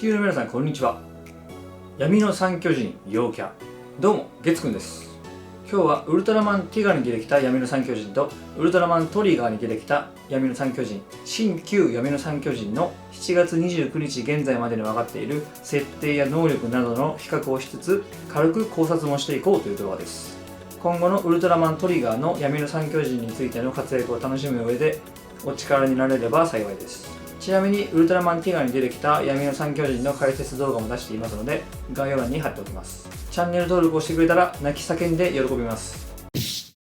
球の皆さんこんにちは。闇の三巨人陽キャ、どうも月くんです。今日はウルトラマンティガに出てきた闇の三巨人とウルトラマントリガーに出てきた闇の三巨人、新旧闇の三巨人の7月29日現在までに分かっている設定や能力などの比較をしつつ軽く考察もしていこうという動画です。今後のウルトラマントリガーの闇の三巨人についての活躍を楽しむ上でお力になれれば幸いです。ちなみにウルトラマンティガに出てきた闇の三巨人の解説動画も出していますので概要欄に貼っておきます。チャンネル登録をしてくれたら泣き叫んで喜びます。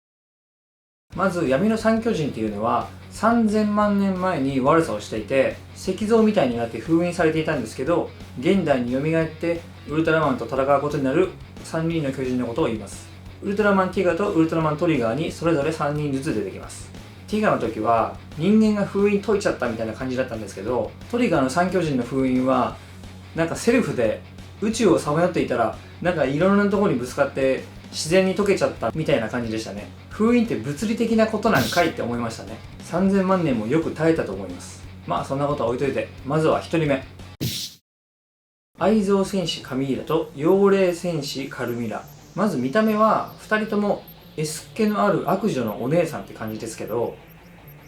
まず闇の三巨人っていうのは3000万年前に悪さをしていて石像みたいになって封印されていたんですけど、現代に蘇ってウルトラマンと戦うことになる3人の巨人のことを言います。ウルトラマンティガとウルトラマントリガーにそれぞれ3人ずつ出てきます。ティガの時は人間が封印解いちゃったみたいな感じだったんですけど、トリガーの三巨人の封印はなんかセルフで宇宙をさまよっていたらなんかいろんなところにぶつかって自然に解けちゃったみたいな感じでしたね。封印って物理的なことなんかいって思いましたね。3000万年もよく耐えたと思います。まあそんなことは置いといて、まずは1人目、愛憎戦士カミーラと妖霊戦士カルミラ。まず見た目は2人ともエスっ気のある悪女のお姉さんって感じですけど、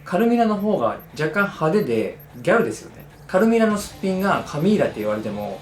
カルミラの方が若干派手でギャルですよね。カルミラのすっぴんがカミーラって言われても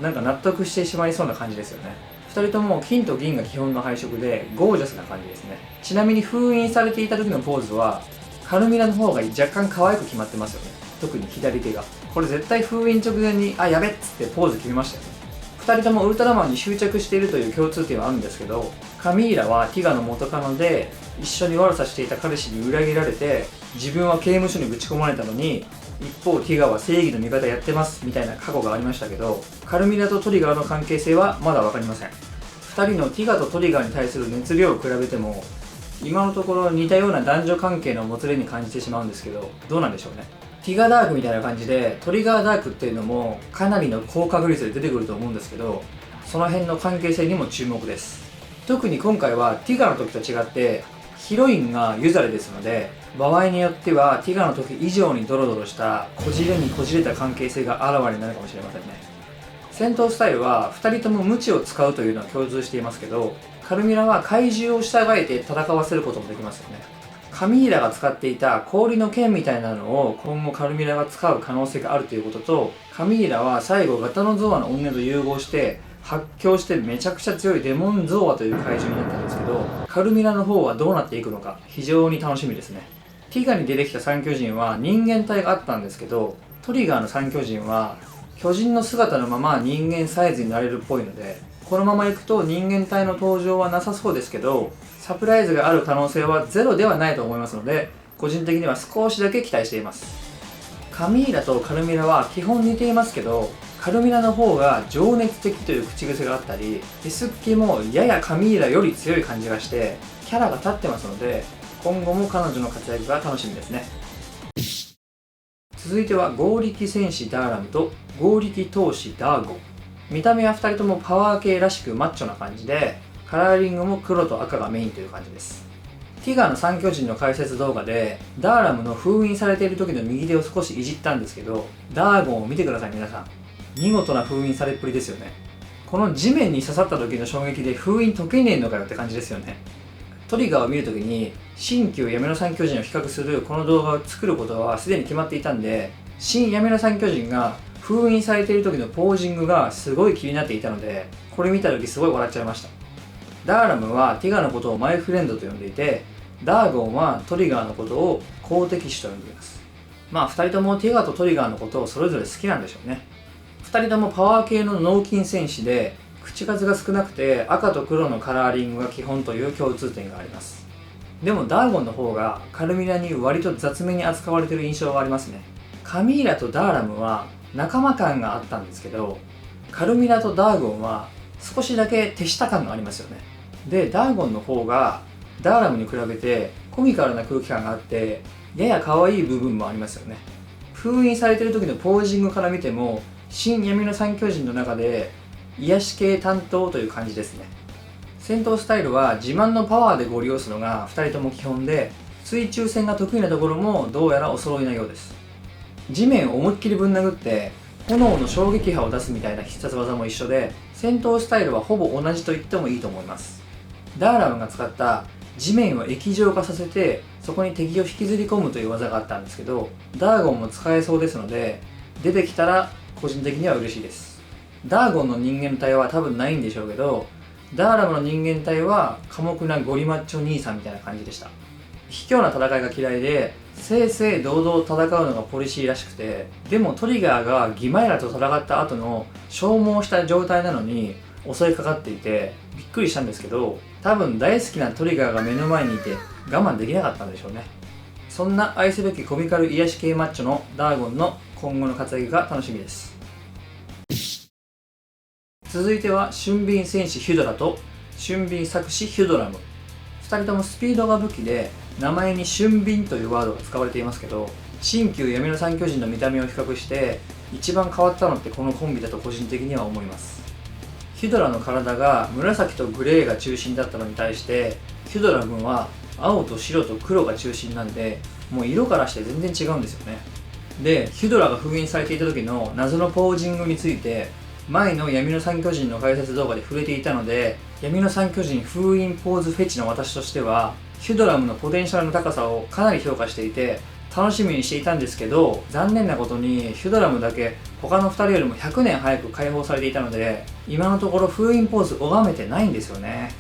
なんか納得してしまいそうな感じですよね。2人とも金と銀が基本の配色でゴージャスな感じですね。ちなみに封印されていた時のポーズはカルミラの方が若干可愛く決まってますよね。特に左手が。これ絶対封印直前にやべっつってポーズ決めましたよね。2人ともウルトラマンに執着しているという共通点はあるんですけど、カミーラはティガの元カノで一緒に悪さしていた彼氏に裏切られて自分は刑務所にぶち込まれたのに、一方ティガは正義の味方やってますみたいな過去がありましたけど、カルミラとトリガーの関係性はまだ分かりません。2人のティガとトリガーに対する熱量を比べても今のところ似たような男女関係のもつれに感じてしまうんですけど、どうなんでしょうね。ティガダークみたいな感じでトリガーダークっていうのもかなりの高確率で出てくると思うんですけど、その辺の関係性にも注目です。特に今回はティガの時と違ってヒロインがユザレですので、場合によってはティガの時以上にドロドロしたこじれにこじれた関係性があらわになるかもしれませんね。戦闘スタイルは2人とも無知を使うというのは共通していますけど、カルミラは怪獣を従えて戦わせることもできますよね。カミーラが使っていた氷の剣みたいなのを今後カルミラが使う可能性があるということと、カミーラは最後ガタノゾアの女と融合して発狂してめちゃくちゃ強いデモンゾーアという怪獣になったんですけど、カルミラの方はどうなっていくのか非常に楽しみですね。ティガに出てきた三巨人は人間体があったんですけど、トリガーの三巨人は巨人の姿のまま人間サイズになれるっぽいので、このままいくと人間体の登場はなさそうですけど、サプライズがある可能性はゼロではないと思いますので、個人的には少しだけ期待しています。カミーラとカルミラは基本似ていますけど、カルミラの方が情熱的という口癖があったり、エスっ気もややカミーラより強い感じがしてキャラが立ってますので、今後も彼女の活躍が楽しみですね。続いては剛力戦士ダーラムと剛力闘士ダーゴン。見た目は2人ともパワー系らしくマッチョな感じで、カラーリングも黒と赤がメインという感じです。ティガの三巨人の解説動画でダーラムの封印されている時の右手を少しいじったんですけど、ダーゴンを見てください皆さん。見事な封印されっぷりですよね。この地面に刺さった時の衝撃で封印解けねえのかよって感じですよね。トリガーを見るときに新旧闇の三巨人を比較するこの動画を作ることはすでに決まっていたんで、新闇の三巨人が封印されている時のポージングがすごい気になっていたので、これ見た時すごい笑っちゃいました。ダーラムはティガのことをマイフレンドと呼んでいて、ダーゴンはトリガーのことを好敵手と呼んでいます。まあ2人ともティガとトリガーのことをそれぞれ好きなんでしょうね。2人ともパワー系の脳筋戦士で口数が少なくて赤と黒のカラーリングが基本という共通点があります。でもダーゴンの方がカルミラに割と雑めに扱われている印象がありますね。カミーラとダーラムは仲間感があったんですけど、カルミラとダーゴンは少しだけ手下感がありますよね。でダーゴンの方がダーラムに比べてコミカルな空気感があってやや可愛い部分もありますよね。封印されている時のポージングから見ても新闇の三巨人の中で癒し系担当という感じですね。戦闘スタイルは自慢のパワーでご利用するのが2人とも基本で、水中戦が得意なところもどうやらお揃いなようです。地面を思いっきりぶん殴って炎の衝撃波を出すみたいな必殺技も一緒で、戦闘スタイルはほぼ同じと言ってもいいと思います。ダーラムが使った地面を液状化させてそこに敵を引きずり込むという技があったんですけど、ダーゴンも使えそうですので、出てきたら個人的には嬉しいです。ダーゴンの人間体は多分ないんでしょうけど、ダーラムの人間体は寡黙なゴリマッチョ兄さんみたいな感じでした。卑怯な戦いが嫌いで、正々堂々戦うのがポリシーらしくて、でもトリガーがギマイラと戦った後の消耗した状態なのに襲いかかっていてびっくりしたんですけど、多分大好きなトリガーが目の前にいて我慢できなかったんでしょうね。そんな愛すべきコミカル癒し系マッチョのダーゴンの今後の活躍が楽しみです。続いては俊敏戦士ヒュドラと俊敏作詞ヒュドラム。2人ともスピードが武器で、名前に俊敏というワードが使われていますけど、新旧闇の三巨人の見た目を比較して一番変わったのってこのコンビだと個人的には思います。ヒュドラの体が紫とグレーが中心だったのに対して、ヒュドラムは青と白と黒が中心なんで、もう色からして全然違うんですよね。で、ヒュドラが封印されていた時の謎のポージングについて前の闇の三巨人の解説動画で触れていたので、闇の三巨人封印ポーズフェチの私としてはヒュドラムのポテンシャルの高さをかなり評価していて楽しみにしていたんですけど、残念なことにヒュドラムだけ他の2人よりも100年早く解放されていたので、今のところ封印ポーズ拝めてないんですよね。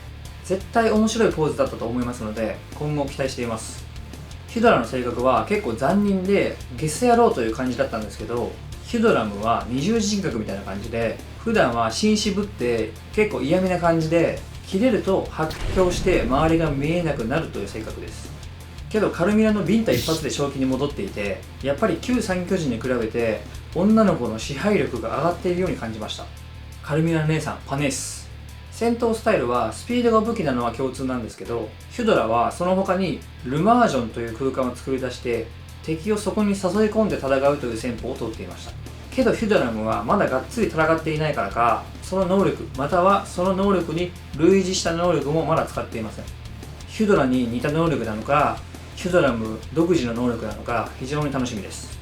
絶対面白いポーズだったと思いますので今後期待しています。ヒュドラの性格は結構残忍でゲス野郎という感じだったんですけど、ヒュドラムは二重人格みたいな感じで、普段は紳士ぶって結構嫌味な感じで、切れると発狂して周りが見えなくなるという性格です。けどカルミラのビンタ一発で正気に戻っていて、やっぱり旧三巨人に比べて女の子の支配力が上がっているように感じました。カルミラ姉さんパネース。戦闘スタイルはスピードが武器なのは共通なんですけど、ヒュドラはその他にルマージョンという空間を作り出して敵をそこに誘い込んで戦うという戦法をとっていました。けどヒュドラムはまだがっつり戦っていないからか、その能力またはその能力に類似した能力もまだ使っていません。ヒュドラに似た能力なのか、ヒュドラム独自の能力なのか非常に楽しみです。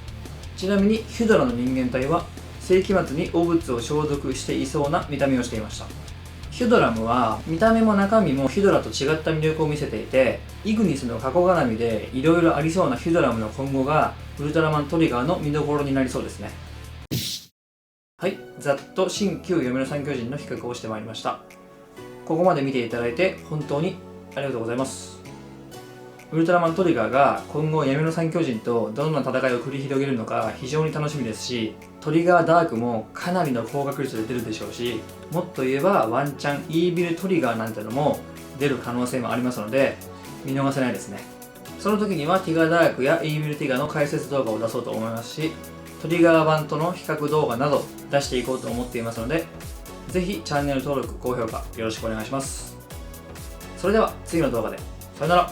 ちなみにヒュドラの人間体は世紀末に汚物を消毒していそうな見た目をしていました。ヒュドラムは見た目も中身もヒュドラと違った魅力を見せていて、イグニスの過去絡みでいろいろありそうなヒュドラムの今後がウルトラマントリガーの見どころになりそうですね。はい、ざっと新旧闇の三巨人の比較をしてまいりました。ここまで見ていただいて本当にありがとうございます。ウルトラマントリガーが今後闇の三巨人とどんな戦いを繰り広げるのか非常に楽しみですし、トリガーダークもかなりの高確率で出るでしょうし、もっと言えばワンチャンイービルトリガーなんてのも出る可能性もありますので見逃せないですね。その時にはティガーダークやイービルティガーの解説動画を出そうと思いますし、トリガー版との比較動画など出していこうと思っていますので、ぜひチャンネル登録、高評価よろしくお願いします。それでは次の動画でさよなら。